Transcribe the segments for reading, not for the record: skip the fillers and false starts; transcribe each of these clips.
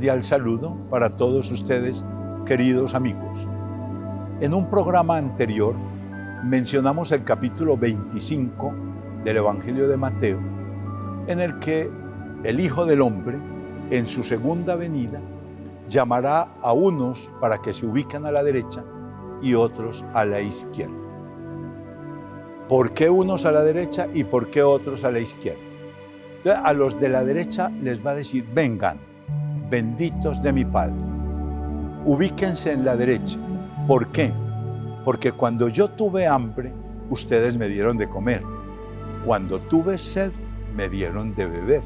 cordial saludo para todos ustedes, queridos amigos. En un programa anterior mencionamos el capítulo 25 del Evangelio de Mateo, en el que el Hijo del Hombre, en su segunda venida, llamará a unos para que se ubiquen a la derecha y otros a la izquierda. ¿Por qué unos a la derecha y por qué otros a la izquierda? Entonces, a los de la derecha les va a decir: vengan, benditos de mi Padre, ubíquense en la derecha. ¿Por qué? Porque cuando yo tuve hambre, ustedes me dieron de comer. Cuando tuve sed, me dieron de beber.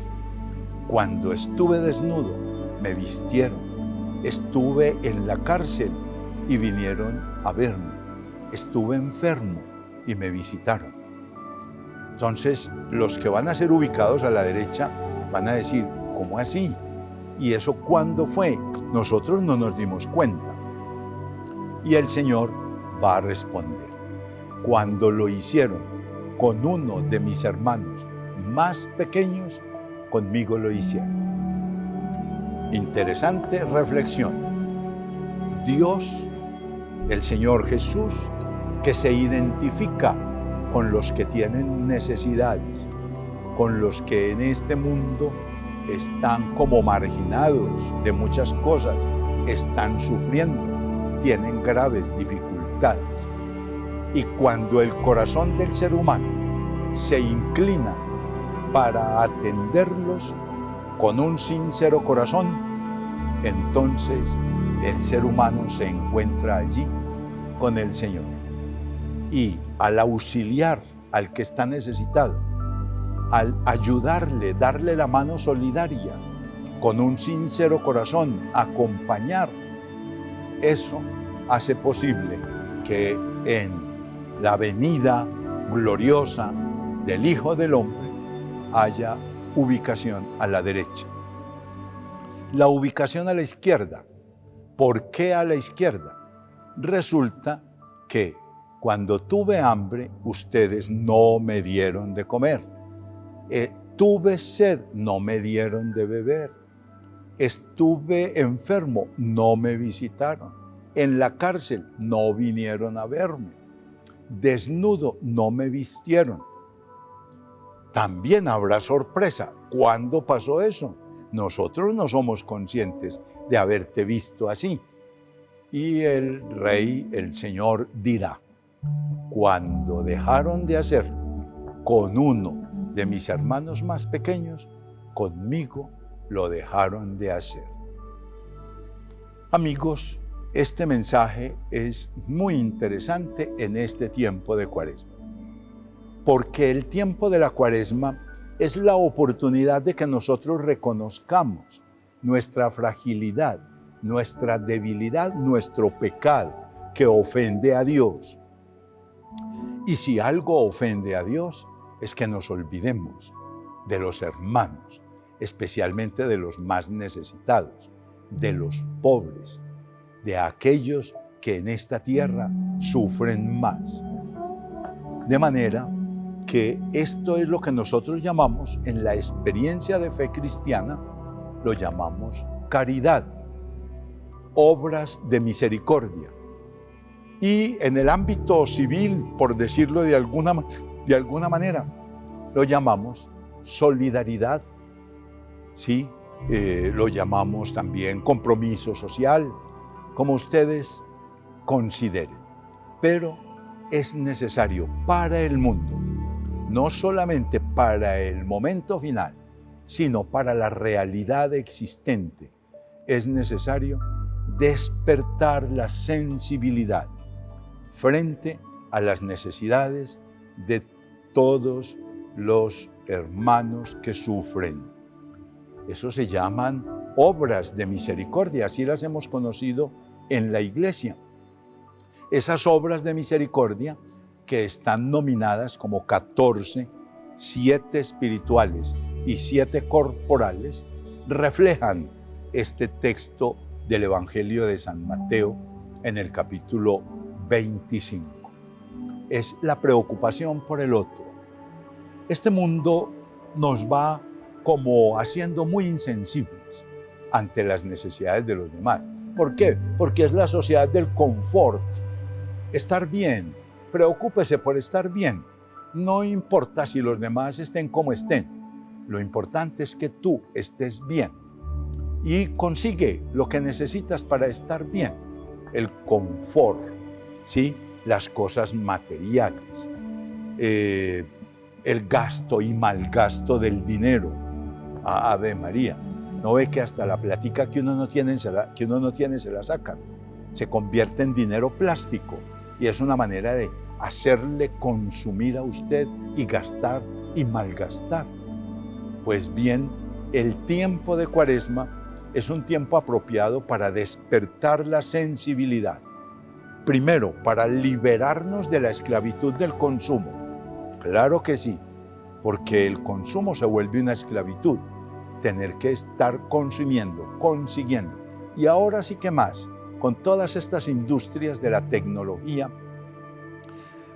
Cuando estuve desnudo, me vistieron. Estuve en la cárcel y vinieron a verme. Estuve enfermo y me visitaron. Entonces, los que van a ser ubicados a la derecha van a decir: ¿cómo así? ¿Y eso cuándo fue? Nosotros no nos dimos cuenta. Y el Señor va a responder: cuando lo hicieron con uno de mis hermanos más pequeños, conmigo lo hicieron. Interesante reflexión. Dios, el Señor Jesús, que se identifica con los que tienen necesidades, con los que en este mundo están como marginados de muchas cosas, están sufriendo, tienen graves dificultades. Y cuando el corazón del ser humano se inclina para atenderlos con un sincero corazón, entonces el ser humano se encuentra allí con el Señor. Y al auxiliar al que está necesitado, al ayudarle, darle la mano solidaria, con un sincero corazón, acompañar, eso hace posible que en la venida gloriosa del Hijo del Hombre haya ubicación a la derecha. La ubicación a la izquierda. ¿Por qué a la izquierda? Resulta que cuando tuve hambre, ustedes no me dieron de comer. Tuve sed, no me dieron de beber. Estuve enfermo, no me visitaron. En la cárcel, no vinieron a verme. Desnudo, no me vistieron. También habrá sorpresa. ¿Cuándo pasó eso? Nosotros no somos conscientes de haberte visto así. Y el Rey, el Señor, dirá: cuando dejaron de hacerlo con uno de mis hermanos más pequeños, conmigo lo dejaron de hacer. Amigos, este mensaje es muy interesante en este tiempo de Cuaresma, porque el tiempo de la Cuaresma es la oportunidad de que nosotros reconozcamos nuestra fragilidad, nuestra debilidad, nuestro pecado que ofende a Dios. Y si algo ofende a Dios, es que nos olvidemos de los hermanos, especialmente de los más necesitados, de los pobres, de aquellos que en esta tierra sufren más. De manera que esto es lo que nosotros llamamos, en la experiencia de fe cristiana, lo llamamos caridad, obras de misericordia. Y en el ámbito civil, por decirlo de alguna manera, lo llamamos solidaridad, ¿sí? Lo llamamos también compromiso social, como ustedes consideren. Pero es necesario para el mundo, no solamente para el momento final, sino para la realidad existente, es necesario despertar la sensibilidad frente a las necesidades de todos los hermanos que sufren. Eso se llaman obras de misericordia, así las hemos conocido en la Iglesia. Esas obras de misericordia que están nominadas como 14, 7 espirituales y 7 corporales, reflejan este texto del Evangelio de San Mateo en el capítulo 25. Es la preocupación por el otro. Este mundo nos va como haciendo muy insensibles. ante las necesidades de los demás. ¿Por qué? Porque es la sociedad del confort. Estar bien, preocúpese por estar bien. No importa si los demás estén como estén. Lo importante es que tú estés bien. Y consigue lo que necesitas para estar bien. El confort, ¿sí? Las cosas materiales. El gasto y malgasto del dinero. Ave María. ¿No ve que hasta la platica que uno no tiene se la sacan? Se convierte en dinero plástico y es una manera de hacerle consumir a usted y gastar y malgastar. Pues bien, el tiempo de Cuaresma es un tiempo apropiado para despertar la sensibilidad. Primero, para liberarnos de la esclavitud del consumo. Claro que sí, porque el consumo se vuelve una esclavitud. Tener que estar consumiendo, consiguiendo. Y ahora sí que más, con todas estas industrias de la tecnología,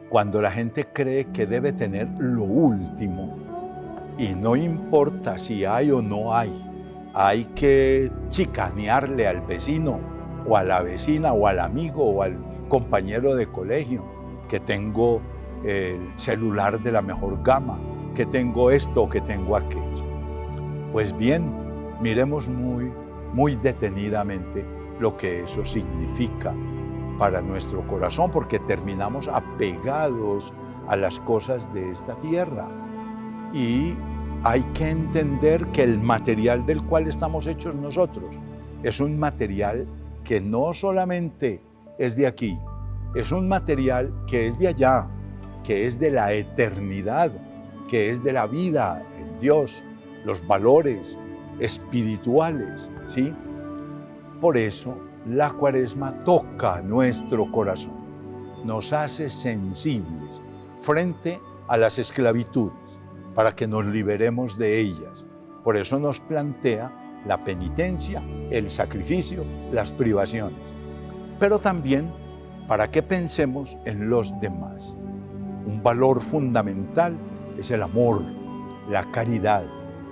cuando la gente cree que debe tener lo último, y no importa si hay o no hay que chicanearle al vecino, o a la vecina, o al amigo, o al compañero de colegio, que tengo el celular de la mejor gama, que tengo esto, que tengo aquello. Pues bien, miremos muy detenidamente lo que eso significa para nuestro corazón, porque terminamos apegados a las cosas de esta tierra. Y hay que entender que el material del cual estamos hechos nosotros es un material que no solamente es de aquí, es un material que es de allá, que es de la eternidad, que es de la vida en Dios, los valores espirituales, ¿sí? Por eso la Cuaresma toca nuestro corazón, nos hace sensibles frente a las esclavitudes, para que nos liberemos de ellas. Por eso nos plantea la penitencia, el sacrificio, las privaciones, pero también para que pensemos en los demás. Un valor fundamental es el amor, la caridad,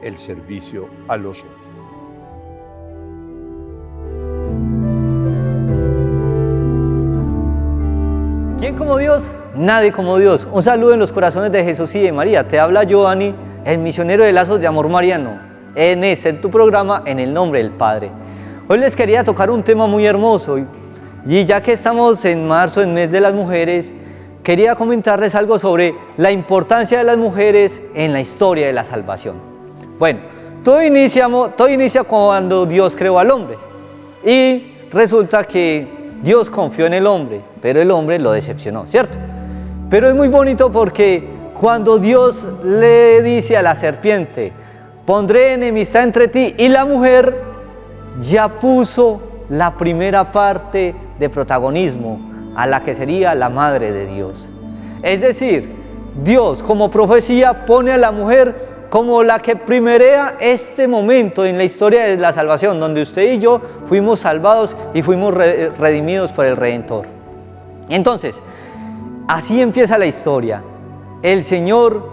el servicio a los otros. ¿Quién como Dios? Nadie como Dios. Un saludo en los corazones de Jesús y de María. Te habla Giovanni, el misionero de lazos de amor mariano, en tu programa En el Nombre del Padre. Hoy les quería tocar un tema muy hermoso y ya que estamos en marzo, en mes de las mujeres, quería comentarles algo sobre la importancia de las mujeres en la historia de la salvación. Bueno, todo inicia cuando Dios creó al hombre y resulta que Dios confió en el hombre, pero el hombre lo decepcionó, ¿cierto? Pero es muy bonito porque cuando Dios le dice a la serpiente, pondré enemistad entre ti y la mujer, ya puso la primera parte de protagonismo a la que sería la madre de Dios. Es decir, Dios como profecía pone a la mujer como la que primerea este momento en la historia de la salvación, donde usted y yo fuimos salvados y fuimos redimidos por el Redentor. Entonces, así empieza la historia. El Señor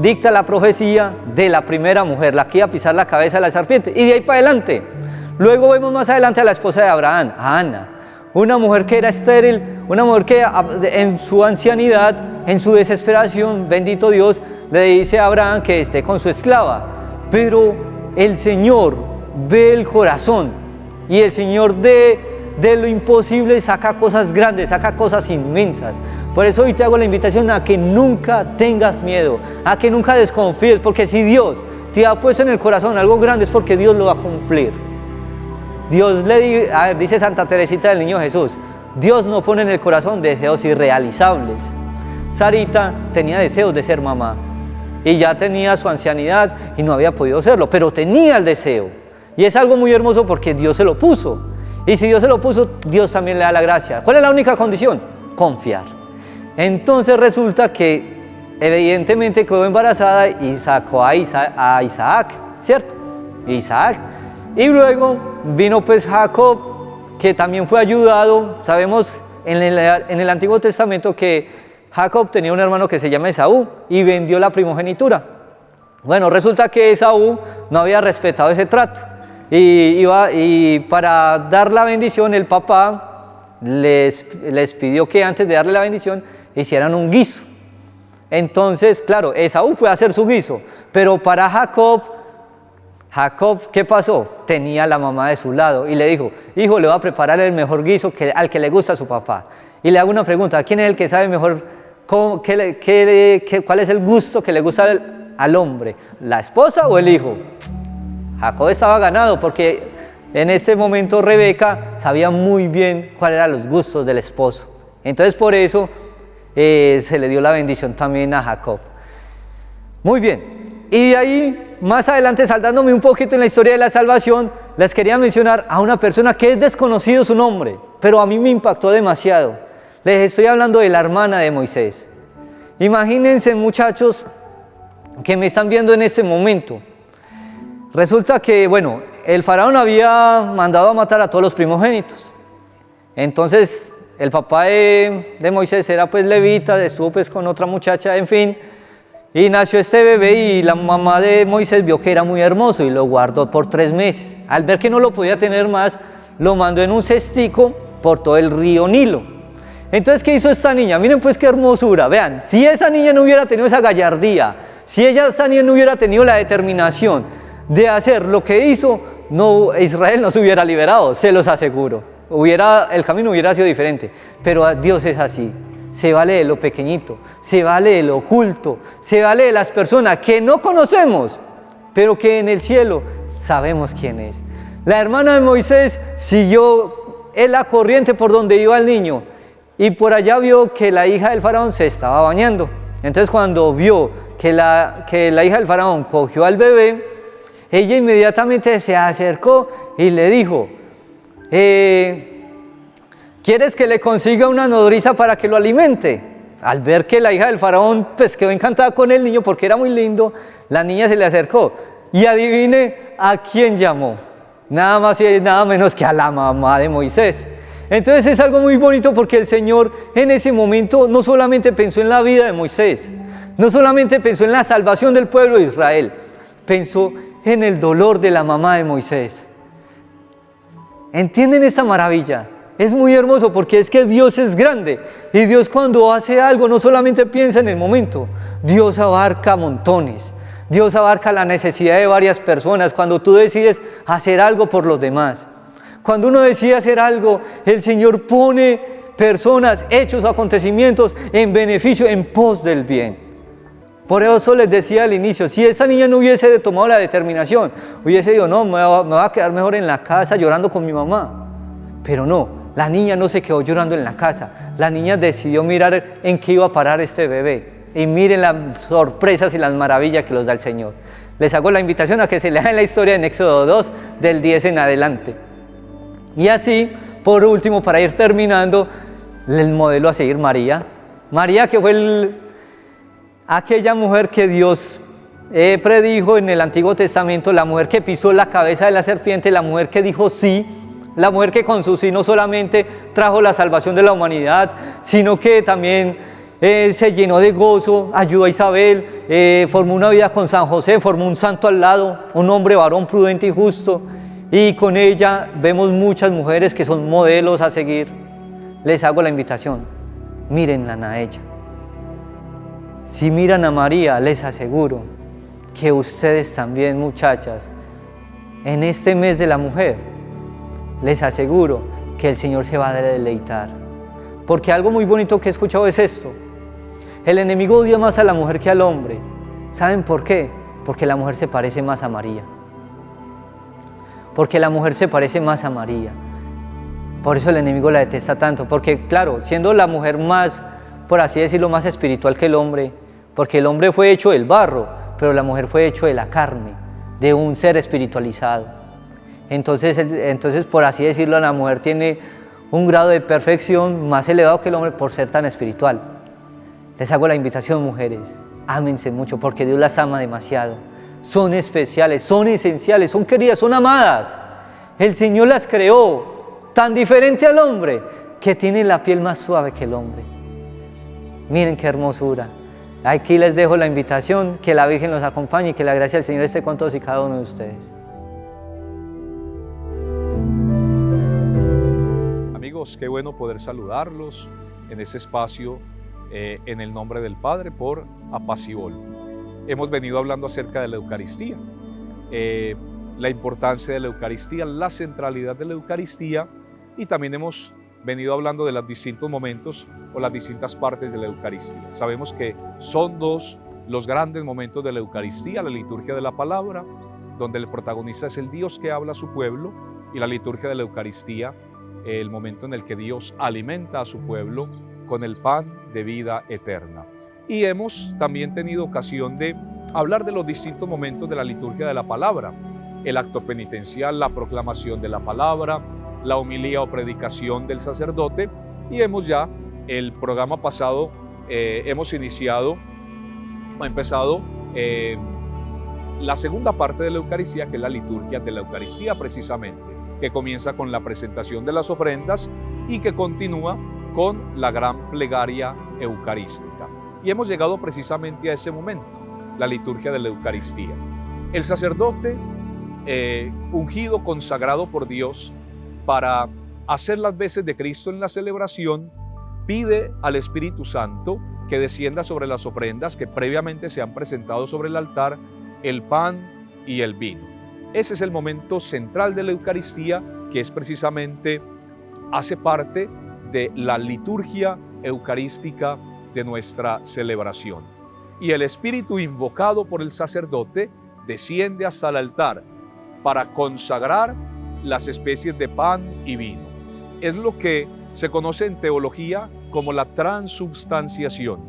dicta la profecía de la primera mujer, la que iba a pisar la cabeza de la serpiente, y de ahí para adelante. Luego vemos más adelante a la esposa de Abraham, a Ana, una mujer que era estéril, una mujer que en su ancianidad, en su desesperación, bendito Dios, le dice a Abraham que esté con su esclava. Pero el Señor ve el corazón y el Señor de lo imposible saca cosas grandes, saca cosas inmensas. Por eso hoy te hago la invitación a que nunca tengas miedo, a que nunca desconfíes, porque si Dios te ha puesto en el corazón algo grande es porque Dios lo va a cumplir. Dios dice Santa Teresita del Niño Jesús, Dios no pone en el corazón deseos irrealizables. Sarita tenía deseos de ser mamá y ya tenía su ancianidad y no había podido serlo, pero tenía el deseo. Y es algo muy hermoso porque Dios se lo puso. Y si Dios se lo puso, Dios también le da la gracia. ¿Cuál es la única condición? Confiar. Entonces resulta que evidentemente quedó embarazada y sacó a Isaac, ¿cierto? Isaac. Y luego vino pues Jacob, que también fue ayudado. Sabemos en el Antiguo Testamento que Jacob tenía un hermano que se llama Esaú y vendió la primogenitura. Bueno, resulta que Esaú no había respetado ese trato. y para dar la bendición el papá les pidió que antes de darle la bendición hicieran un guiso. Entonces, claro, Esaú fue a hacer su guiso, pero para Jacob, ¿qué pasó? Tenía a la mamá de su lado y le dijo: hijo, le voy a preparar el mejor guiso al que le gusta a su papá. Y le hago una pregunta: ¿quién es el que sabe mejor cuál es el gusto que le gusta al hombre? ¿La esposa o el hijo? Jacob estaba ganado porque en ese momento Rebeca sabía muy bien cuáles eran los gustos del esposo. Entonces por eso se le dio la bendición también a Jacob. Muy bien, y de ahí más adelante, saltándome un poquito en la historia de la salvación, les quería mencionar a una persona que es desconocido su nombre, pero a mí me impactó demasiado. Les estoy hablando de la hermana de Moisés. Imagínense, muchachos, que me están viendo en este momento. Resulta que, bueno, el faraón había mandado a matar a todos los primogénitos. Entonces, el papá de Moisés era pues levita, estuvo pues con otra muchacha, en fin, y nació este bebé y la mamá de Moisés vio que era muy hermoso y lo guardó por 3 meses. Al ver que no lo podía tener más, lo mandó en un cestico por todo el río Nilo. Entonces, ¿qué hizo esta niña? Miren pues qué hermosura, vean, si esa niña no hubiera tenido esa gallardía, si esa niña no hubiera tenido la determinación de hacer lo que hizo, no, Israel no se hubiera liberado, se los aseguro. El camino hubiera sido diferente, pero Dios es así. Se vale de lo pequeñito, se vale de lo oculto, se vale de las personas que no conocemos, pero que en el cielo sabemos quién es. La hermana de Moisés siguió en la corriente por donde iba el niño y por allá vio que la hija del faraón se estaba bañando. Entonces, cuando vio que la hija del faraón cogió al bebé, ella inmediatamente se acercó y le dijo: ¿quieres que le consiga una nodriza para que lo alimente? Al ver que la hija del faraón pues quedó encantada con el niño porque era muy lindo, la niña se le acercó y adivine a quién llamó, nada más y nada menos que a la mamá de Moisés. Entonces es algo muy bonito porque el Señor en ese momento no solamente pensó en la vida de Moisés, no solamente pensó en la salvación del pueblo de Israel, pensó en el dolor de la mamá de Moisés. ¿Entienden esta maravilla? Es muy hermoso porque es que Dios es grande y Dios cuando hace algo no solamente piensa en el momento, Dios abarca montones, Dios abarca la necesidad de varias personas cuando tú decides hacer algo por los demás. Cuando uno decide hacer algo, el Señor pone personas, hechos o acontecimientos en beneficio, en pos del bien. Por eso les decía al inicio, si esa niña no hubiese tomado la determinación, hubiese dicho: no, me voy a quedar mejor en la casa llorando con mi mamá. Pero no, la niña no se quedó llorando en la casa, la niña decidió mirar en qué iba a parar este bebé. Y miren las sorpresas y las maravillas que los da el Señor. Les hago la invitación a que se lean la historia en Éxodo 2, del 10 en adelante. Y así, por último, para ir terminando, el modelo a seguir, María. María, que fue aquella mujer que Dios predijo en el Antiguo Testamento, la mujer que pisó la cabeza de la serpiente, la mujer que dijo sí, la mujer que con su sí no solamente trajo la salvación de la humanidad, sino que también se llenó de gozo, ayudó a Isabel, formó una vida con San José, formó un santo al lado, un hombre varón prudente y justo, y con ella vemos muchas mujeres que son modelos a seguir. Les hago la invitación, mírenla a ella. Si miran a María, les aseguro que ustedes también, muchachas, en este mes de la mujer, les aseguro que el Señor se va a deleitar. Porque algo muy bonito que he escuchado es esto: el enemigo odia más a la mujer que al hombre. ¿Saben por qué? Porque la mujer se parece más a María. Porque la mujer se parece más a María. Por eso el enemigo la detesta tanto. Porque claro, siendo la mujer más, por así decirlo, más espiritual que el hombre, porque el hombre fue hecho del barro, pero la mujer fue hecho de la carne, de un ser espiritualizado. Entonces, por así decirlo, la mujer tiene un grado de perfección más elevado que el hombre por ser tan espiritual. Les hago la invitación, mujeres, ámense mucho porque Dios las ama demasiado. Son especiales, son esenciales, son queridas, son amadas. El Señor las creó tan diferente al hombre que tienen la piel más suave que el hombre. Miren qué hermosura. Aquí les dejo la invitación, que la Virgen los acompañe y que la gracia del Señor esté con todos y cada uno de ustedes. amigos, qué bueno poder saludarlos en ese espacio en el nombre del Padre por Apaciol. Hemos venido hablando acerca de la Eucaristía, la importancia de la Eucaristía, la centralidad de la Eucaristía, y también hemos venido hablando de los distintos momentos o las distintas partes de la Eucaristía. Sabemos que son dos los grandes momentos de la Eucaristía: la liturgia de la palabra, donde el protagonista es el Dios que habla a su pueblo, y la liturgia de la Eucaristía, el momento en el que Dios alimenta a su pueblo con el pan de vida eterna. Y hemos también tenido ocasión de hablar de los distintos momentos de la liturgia de la palabra: el acto penitencial, la proclamación de la palabra, la homilía o predicación del sacerdote, y hemos ya, el programa pasado, hemos empezado la segunda parte de la Eucaristía, que es la liturgia de la Eucaristía precisamente, que comienza con la presentación de las ofrendas y que continúa con la gran plegaria eucarística. Y hemos llegado precisamente a ese momento, la liturgia de la Eucaristía. El sacerdote ungido, consagrado por Dios para hacer las veces de Cristo en la celebración, pide al Espíritu Santo que descienda sobre las ofrendas que previamente se han presentado sobre el altar, el pan y el vino. Ese es el momento central de la Eucaristía, que es precisamente, hace parte de la liturgia eucarística de nuestra celebración. Y el Espíritu, invocado por el sacerdote, desciende hasta el altar para consagrar las especies de pan y vino. Es lo que se conoce en teología como la transubstanciación,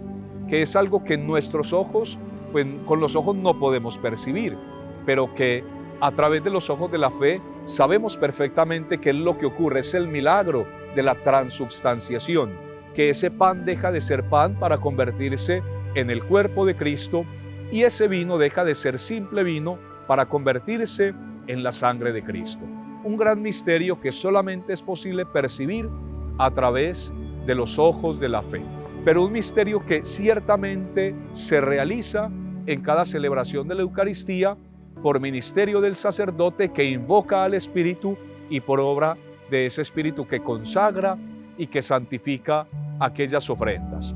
que es algo que nuestros ojos, pues con los ojos no podemos percibir, pero que a través de los ojos de la fe sabemos perfectamente qué es lo que ocurre. Es el milagro de la transubstanciación, que ese pan deja de ser pan para convertirse en el cuerpo de Cristo, y ese vino deja de ser simple vino para convertirse en la sangre de Cristo. Un gran misterio que solamente es posible percibir a través de los ojos de la fe, pero un misterio que ciertamente se realiza en cada celebración de la Eucaristía por ministerio del sacerdote, que invoca al Espíritu, y por obra de ese Espíritu que consagra y que santifica aquellas ofrendas.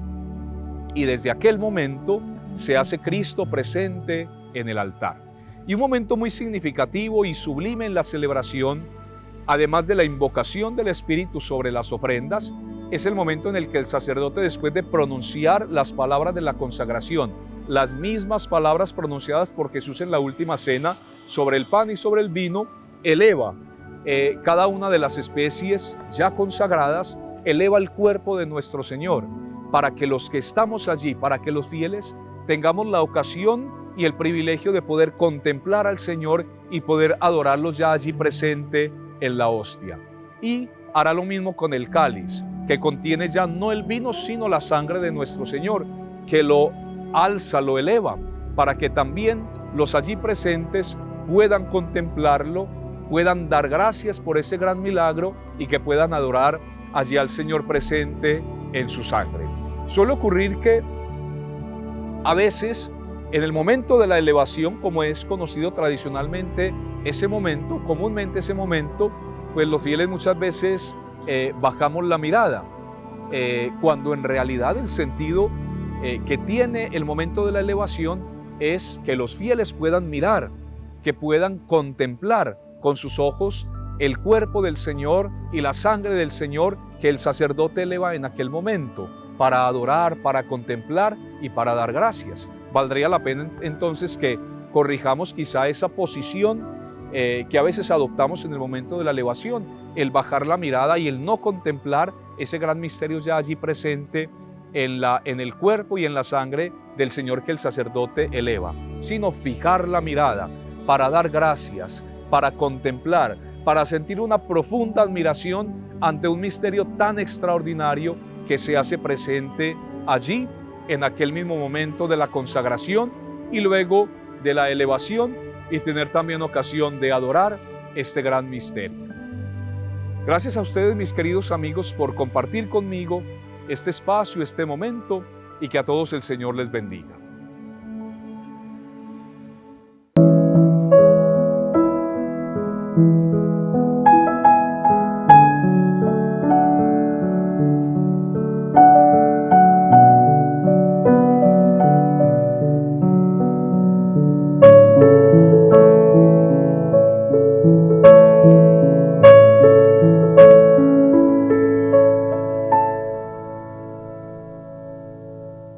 Y desde aquel momento se hace Cristo presente en el altar. Y un momento muy significativo y sublime en la celebración, además de la invocación del Espíritu sobre las ofrendas, es el momento en el que el sacerdote, después de pronunciar las palabras de la consagración, las mismas palabras pronunciadas por Jesús en la última cena sobre el pan y sobre el vino, eleva cada una de las especies ya consagradas, eleva el cuerpo de nuestro Señor, para que los que estamos allí, para que los fieles tengamos la ocasión y el privilegio de poder contemplar al Señor y poder adorarlo ya allí presente en la hostia. Y hará lo mismo con el cáliz, que contiene ya no el vino, sino la sangre de nuestro Señor, que lo alza, lo eleva, para que también los allí presentes puedan contemplarlo, puedan dar gracias por ese gran milagro y que puedan adorar allí al Señor presente en su sangre. Suele ocurrir que a veces, en el momento de la elevación, como es conocido tradicionalmente ese momento, comúnmente ese momento, pues los fieles muchas veces bajamos la mirada, cuando en realidad el sentido que tiene el momento de la elevación es que los fieles puedan mirar, que puedan contemplar con sus ojos el cuerpo del Señor y la sangre del Señor que el sacerdote eleva en aquel momento, para adorar, para contemplar y para dar gracias. Valdría la pena entonces que corrijamos quizá esa posición que a veces adoptamos en el momento de la elevación, el bajar la mirada y el no contemplar ese gran misterio ya allí presente en el cuerpo y en la sangre del Señor que el sacerdote eleva, sino fijar la mirada para dar gracias, para contemplar, para sentir una profunda admiración ante un misterio tan extraordinario que se hace presente allí en aquel mismo momento de la consagración y luego de la elevación, y tener también ocasión de adorar este gran misterio. Gracias a ustedes, mis queridos amigos, por compartir conmigo este espacio, este momento, y que a todos el Señor les bendiga.